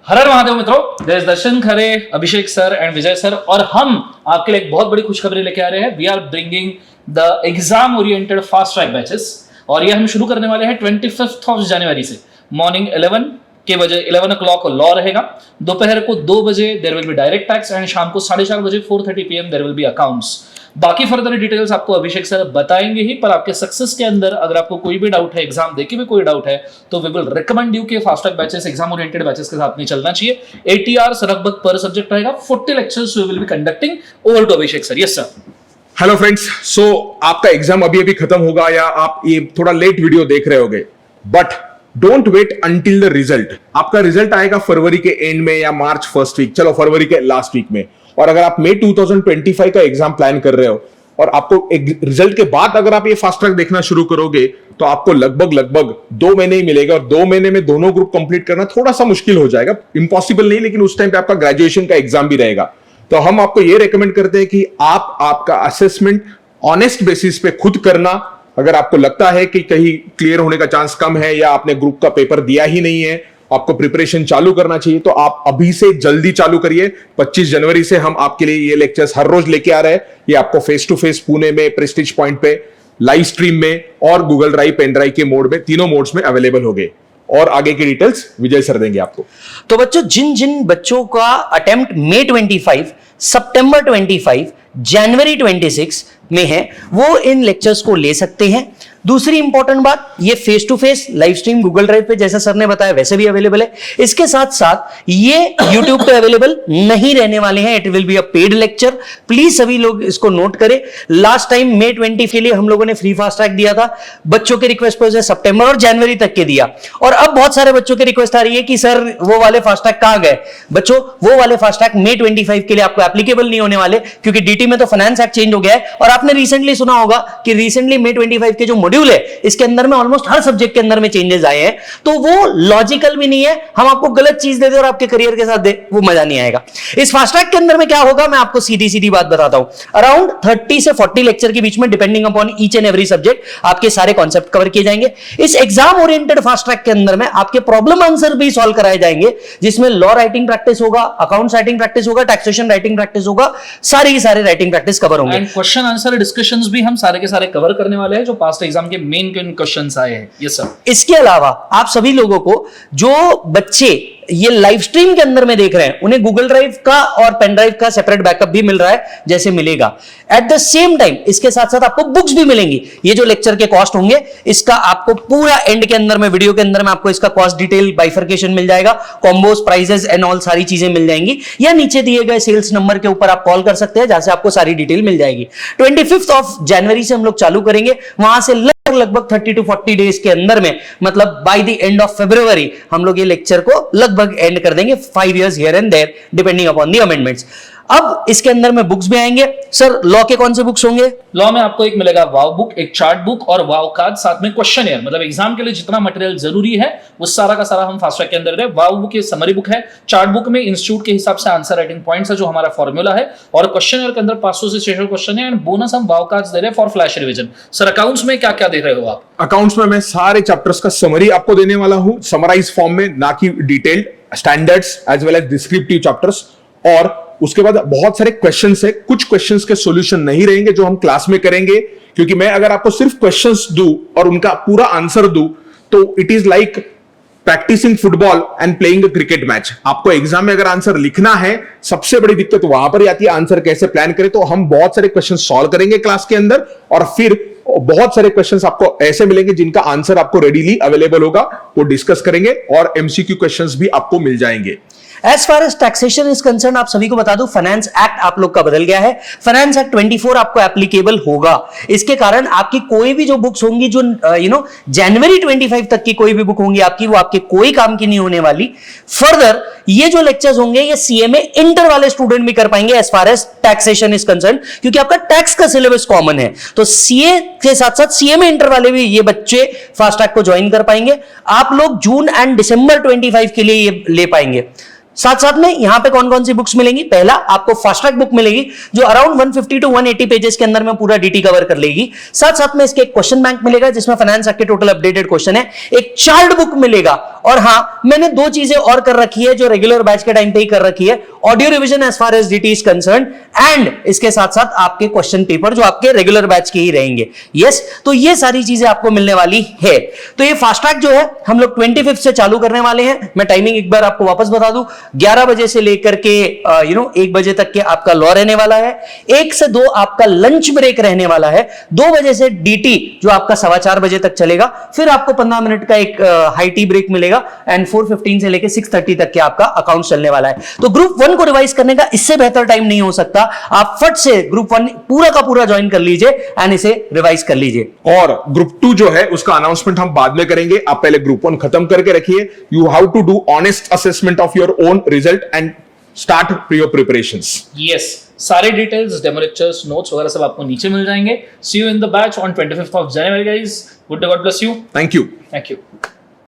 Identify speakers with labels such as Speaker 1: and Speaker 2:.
Speaker 1: हर हर महादेव मित्रों, there is Darshan Khare, Abhishek sir and Vijay sir, और हम आपके लिए एक बहुत बड़ी खुशखबरी लेके आ रहे हैं। We are bringing the exam oriented fast track batches, और ये हम शुरू करने वाले हैं 25 ऑफ जनवरी से। मॉर्निंग 11 के बजे 11 o'clock लॉ रहेगा, दोपहर को 2 बजे there will be direct tax, and शाम को 4:30 बजे 4:30 PM there will be accounts. बाकी फर्दर डिटेल्स आपको अभिषेक सर बताएंगे ही, पर आपके सक्सेस के अंदर अगर आपको कोई भी डाउट है, एग्जाम देके भी कोई डाउट है, तो वी विल रिकमेंड यू के fast track batches, exam oriented batches के साथ नहीं चलना चाहिए। 80 hours लगभग पर सब्जेक्ट रहेगा, 40 lectures we will be conducting. Over to Abhishek sir. Yes sir.
Speaker 2: Hello friends, so आपका एग्जाम अभी अभी खत्म होगा या आप ये थोड़ा लेट वीडियो देख रहे होगे, but don't wait until the result. आपका रिजल्ट आएगा फरवरी के एंड में या मार्च फर्स्ट वीक, चलो फरवरी के लास्ट वीक में। और अगर आप मई 2025 का एग्जाम प्लान कर रहे हो और आपको रिजल्ट के बाद अगर आप ये फास्ट ट्रैक देखना शुरू करोगे, तो आपको लगभग 2 महीने ही मिलेगा, और 2 महीने में दोनों ग्रुप कंप्लीट करना थोड़ा सा मुश्किल हो जाएगा। इंपॉसिबल नहीं, लेकिन उस टाइम पे आपका ग्रेजुएशन का एग्जाम भी रहेगा। तो हम आपको ये रेकमेंड करते हैं कि आप आपका असेसमेंट ऑनेस्ट बेसिस पे खुद करना। अगर आपको लगता है कि कहीं क्लियर होने का चांस कम है या आपने ग्रुप का पेपर दिया ही नहीं है, आपको प्रिपरेशन चालू करना चाहिए, तो आप अभी से जल्दी चालू करिए। 25 जनवरी से हम आपके लिए ये लेक्चर्स हर रोज लेके आ रहे हैं। ये आपको फेस टू फेस पुणे में प्रेस्टीज पॉइंट पे, लाइव स्ट्रीम में और गूगल ड्राइव, पेन ड्राइव के मोड में, तीनों मोड्स में अवेलेबल होंगे। और आगे की डिटेल्स विजय सर देंगे आपको।
Speaker 3: तो बच्चों, जिन जिन बच्चों का अटेम्प्ट मई 25, सितंबर 25, जनवरी 26 में है, वो इन लेक्चर्स को ले सकते हैं। दूसरी इंपॉर्टेंट बात, ये face to face live stream Google drive पे जैसा सर ने बताया वैसे भी अवेलेबल है। इसके साथ साथ ये यूट्यूब पे अवेलेबल नहीं रहने वाले हैं, it will be a paid lecture. Please सभी लोग इसको नोट करें। लास्ट टाइम मई 20 के लिए हम लोगों ने फ्री फास्ट ट्रैक दिया था, बच्चों के रिक्वेस्ट पर सितंबर और जनवरी तक के दिया, और अब बहुत सारे बच्चों की रिक्वेस्ट आ रही है कि सर वो वाले फास्ट ट्रैक कहां गए। बच्चों, वो वाले फास्ट ट्रैक मई 25 के लिए आपको एप्लीकेबल नहीं होने वाले, क्योंकि डीटी में तो फाइनेंस एक्ट चेंज हो गया है। और आपने रिसेंटली सुना होगा कि रिसेंटली मई 25 के जो मॉड्यूल है, इसके अंदर में ऑलमोस्ट हर सब्जेक्ट के अंदर में चेंजेस आए हैं, तो वो लॉजिकल भी नहीं है। हम आपको गलत चीज दे दे और आपके करियर के साथ दे, वो मजा नहीं आएगा। इस फास्ट ट्रैक के अंदर में क्या होगा, मैं आपको सीधी सीधी बात बताता हूं। अराउंड 30 से 40 लेक्चर के बीच में, depending upon each and every subject, आपके सारे कॉन्सेप्ट कवर किए जाएंगे। इस एग्जाम ओरिएंटेड फास्ट ट्रैक के अंदर में आपके प्रॉब्लम आंसर भी सॉल्व कराए जाएंगे, जिसमें लॉ राइटिंग प्रैक्टिस होगा, अकाउंट्स राइटिंग प्रैक्टिस होगा, टैक्सेशन राइटिंग प्रैक्टिस होगा, सारे की सारे राइटिंग प्रैक्टिस कवर होंगे।
Speaker 1: एंड क्वेश्चन आंसर डिस्कशंस भी हम सारे के सारे कवर करने वाले हैं, जो पास्ट एग्जाम के मेन क्वेश्चंस आए हैं। Yes sir.
Speaker 3: इसके अलावा आप सभी लोगों को, जो बच्चे ये लाइव स्ट्रीम के अंदर में देख रहे हैं, उन्हें गूगल ड्राइव का और पेन ड्राइव का सेपरेट बैकअप भी मिल रहा है, जैसे मिलेगा। एट द सेम टाइम इसके साथ साथ आपको बुक्स भी मिलेंगी। ये जो लेक्चर के कॉस्ट होंगे, इसका आपको पूरा एंड के अंदर में, वीडियो के अंदर में आपको इसका कॉस्ट डिटेल बाइफरकेशन मिल जाएगा, कॉम्बोस, प्राइजेस एंड ऑल सारी चीजें मिल जाएंगी, या नीचे दिए गए सेल्स नंबर के ऊपर आप कॉल कर सकते हैं, जहां से आपको सारी डिटेल मिल जाएगी। 25 ऑफ जनवरी से हम लोग चालू करेंगे, वहां से लगभग 30 to 40 डेज के अंदर में, मतलब by the end of February, हम लोग ये लेक्चर को लगभग एंड कर देंगे। 5 years here and there depending upon the amendments. अब इसके अंदर में बुक्स भी आएंगे। सर, लॉ के कौन से बुक्स होंगे?
Speaker 1: लॉ में आपको एक मिलेगा वाव बुक, एक चार्ट बुक और वाव कार्ड, साथ में क्वेश्चनियर, मतलब एग्जाम के लिए जितना मटेरियल जरूरी है वो सारा का सारा हम फास्ट ट्रैक के अंदर दे। वाव बुक ये समरी बुक है, चार्ट बुक में इंस्टीट्यूट के हिसाब से आंसर राइटिंग पॉइंट्स है, जो हमारा फॉर्मूला है, और क्वेश्चनियर के अंदर 500 से 600 क्वेश्चन है, एंड बोनस हम वाव कार्ड्स दे रहे हैं for flash revision. Sir, accounts में क्या क्या दे रहे हो आप?
Speaker 2: अकाउंट्स में मैं सारे चैप्टर्स का समरी आपको देने वाला हूं, समराइज फॉर्म में, ना कि detailed, standards as well as descriptive chapters. और उसके बाद बहुत सारे क्वेश्चंस है, कुछ क्वेश्चंस के सॉल्यूशन नहीं रहेंगे जो हम क्लास में करेंगे, क्योंकि मैं अगर आपको सिर्फ क्वेश्चंस दूं और उनका पूरा आंसर दूं, तो it is like practicing football and playing a cricket match. आपको एग्जाम में अगर आंसर लिखना है, सबसे बड़ी दिक्कत वहां पर आती है, आंसर कैसे प्लान करें। तो हम बहुत सारे क्वेश्चन सॉल्व करेंगे क्लास के अंदर, और फिर बहुत सारे क्वेश्चंस आपको ऐसे मिलेंगे जिनका आंसर आपको रेडीली अवेलेबल होगा, वो डिस्कस करेंगे, और एमसीक्यू क्वेश्चंस भी आपको मिल जाएंगे।
Speaker 3: As far as taxation is concern, आप सभी को बता दूं, फाइनेंस एक्ट आप लोग का बदल गया है। फाइनेंस एक्ट 24 आपको एप्लीकेबल होगा। इसके कारण आपकी कोई भी जो बुक्स होंगी, जो जनवरी 25 तक की कोई भी बुक होंगी आपकी, वो आपके कोई काम की नहीं होने वाली। फर्दर ये जो लेक्चर्स होंगे, ये सीएमए इंटर वाले स्टूडेंट भी कर पाएंगे as far as taxation is concern, क्योंकि आपका टैक्स का सिलेबस कॉमन है। तो सीए के साथ साथ सीएमए इंटर वाले भी ये बच्चे फास्ट ट्रैक को ज्वाइन कर पाएंगे। आप लोग जून एंड दिसंबर 25 के लिए ये ले पाएंगे। साथ साथ में यहां पे कौन कौन सी बुक्स मिलेंगी? पहला आपको फास्ट ट्रैक बुक मिलेगी जो अराउंड 150 टू 180 पेजेस के अंदर में पूरा डीटी कवर कर लेगी। साथ साथ में इसके एक क्वेश्चन बैंक मिलेगा जिसमें फाइनेंस के टोटल अपडेटेड क्वेश्चन है, एक चार्ट बुक मिलेगा, और हां मैंने दो चीजें और कर रखी है जो रेगुलर बैच के टाइम पे ही कर रखी है, audio revision as far as DT is concern, and इसके साथ साथ आपके क्वेश्चन पेपर जो आपके रेगुलर बैच के ही रहेंगे। यस, तो ये सारी चीजें आपको मिलने वाली है। तो ये फास्ट ट्रैक जो है हम लोग 25 से चालू करने वाले हैं। मैं टाइमिंग एक बार आपको वापस बता दूं, 11 बजे से लेकर के 1 बजे तक के आपका लॉ रहने वाला है, 1 से 2 आपका लंच ब्रेक रहने वाला है, 2 बजे से डीटी जो आपका 4:15 बजे तक चलेगा, फिर आपको 15 मिनट का एक हाई टी ब्रेक मिलेगा, एंड 4:15 से लेकर 6:30 तक के आपका अकाउंट चलने वाला है। तो ग्रुप 1 को रिवाइज करने का इससे बेहतर टाइम नहीं हो सकता। आप फट से ग्रुप 1 पूरा का पूरा ज्वाइन कर लीजिए एंड इसे रिवाइज कर लीजिए।
Speaker 2: और ग्रुप 2 जो है उसका अनाउंसमेंट हम बाद में करेंगे, आप पहले ग्रुप 1 खत्म करके रखिए। You have to do honest assessment of your own result and start your preparations.
Speaker 1: Yes, सारे डिटेल्स, डेमो लेक्चर्स, नोट्स वगैरह सब आपको नीचे मिल जाएंगे। See you in the batch on 25th of January, guys. Good day, God bless you.
Speaker 2: Thank you.
Speaker 1: Thank you.